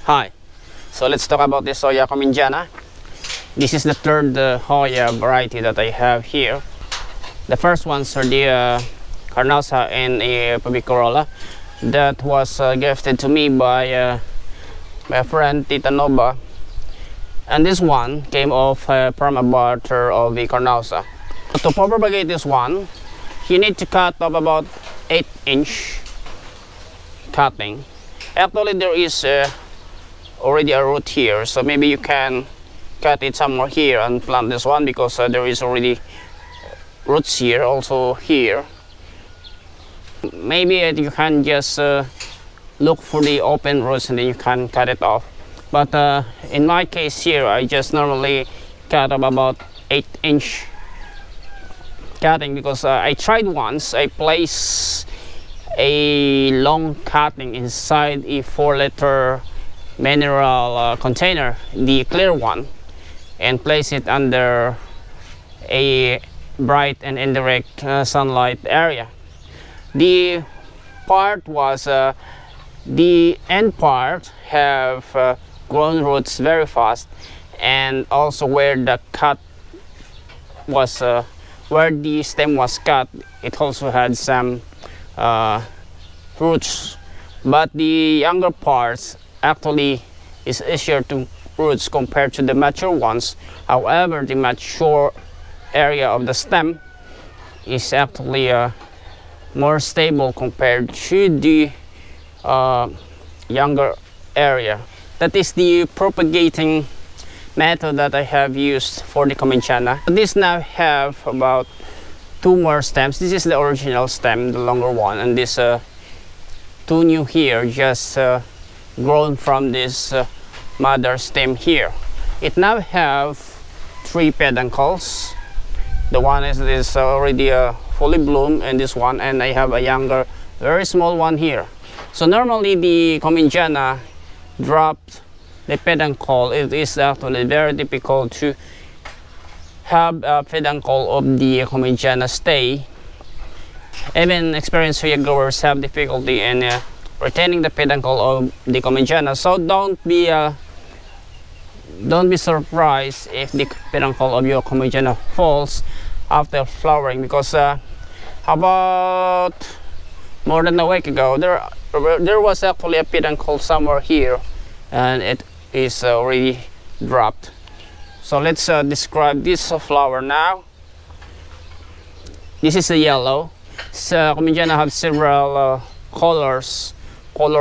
Hi, so let's talk about this Hoya cumingiana. This is the third Hoya variety that I have here. The first ones are the Carnosa and a Corolla that was gifted to me by my friend Tita Nova, and this one came off from a barter of the Carnosa. To propagate this one, you need to cut off about 8-inch cutting. Actually, there is already a root here, so maybe you can cut it somewhere here and plant this one, because there is already roots here, also here. Maybe you can just look for the open roots and then you can cut it off. But in my case here, I just normally cut off about 8-inch cutting, because I tried once. I placed a long cutting inside a 4-liter mineral container, the clear one, and place it under a bright and indirect sunlight area. The part was the end part have grown roots very fast, and also where the cut was where the stem was cut, it also had some roots, but the younger parts actually is easier to roots compared to the mature ones. However, the mature area of the stem is actually more stable compared to the younger area. That is the propagating method that I have used for the cumingiana. This now have about 2 more stems. This is the original stem, the longer one, and this 2 new here just grown from this mother stem here. It now have 3 peduncles. The one is already fully bloomed, and this one, and I have a younger, very small one here. So normally the cumingiana dropped the peduncle. It is actually very difficult to have a peduncle of the cumingiana stay. Even experienced Hoya growers have difficulty in retaining the peduncle of the cumingiana. So don't be surprised if the peduncle of your cumingiana falls after flowering, because about more than a week ago there was actually a peduncle somewhere here, and it is already dropped. So let's describe this flower now. This is a yellow. So cumingiana have several color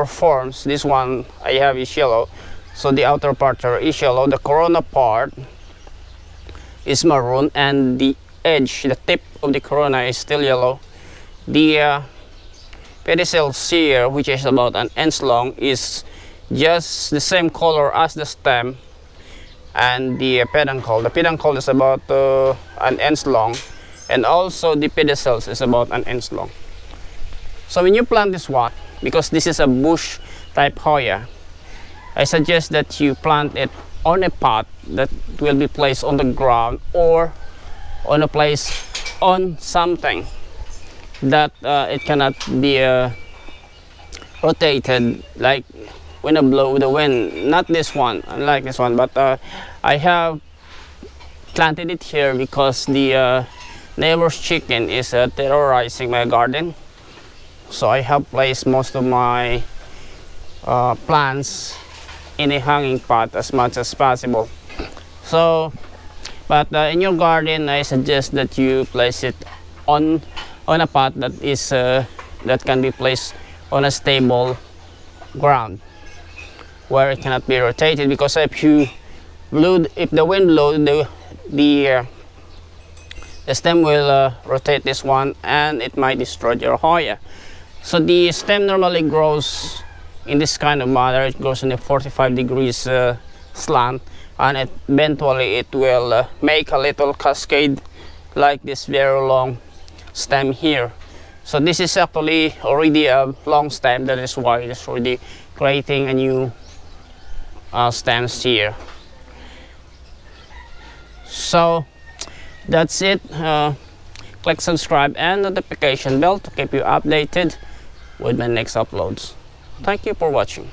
forms. This one I have is yellow, so the outer part is yellow. The corona part is maroon, and the edge, the tip of the corona, is still yellow. The pedicels here, which is about 1 inch long, is just the same color as the stem and the peduncle. The peduncle is about 1 inch long, and also the pedicels is about 1 inch long. So when you plant this one, because this is a bush type Hoya, I suggest that you plant it on a pot that will be placed on the ground, or on a place on something that it cannot be rotated, like when I blow the wind. Not this one, unlike this one, but I have planted it here because the neighbor's chicken is terrorizing my garden. So I have placed most of my plants in a hanging pot as much as possible. So, but in your garden, I suggest that you place it on a pot that is that can be placed on a stable ground where it cannot be rotated, because if the wind blows, the stem will rotate this one, and it might destroy your Hoya. So the stem normally grows in this kind of manner. It grows in a 45 degrees slant, and eventually it will make a little cascade like this very long stem here. So this is actually already a long stem. That is why it's already creating a new stems here. So that's it. Click subscribe and notification bell to keep you updated with my next uploads. Thank you for watching.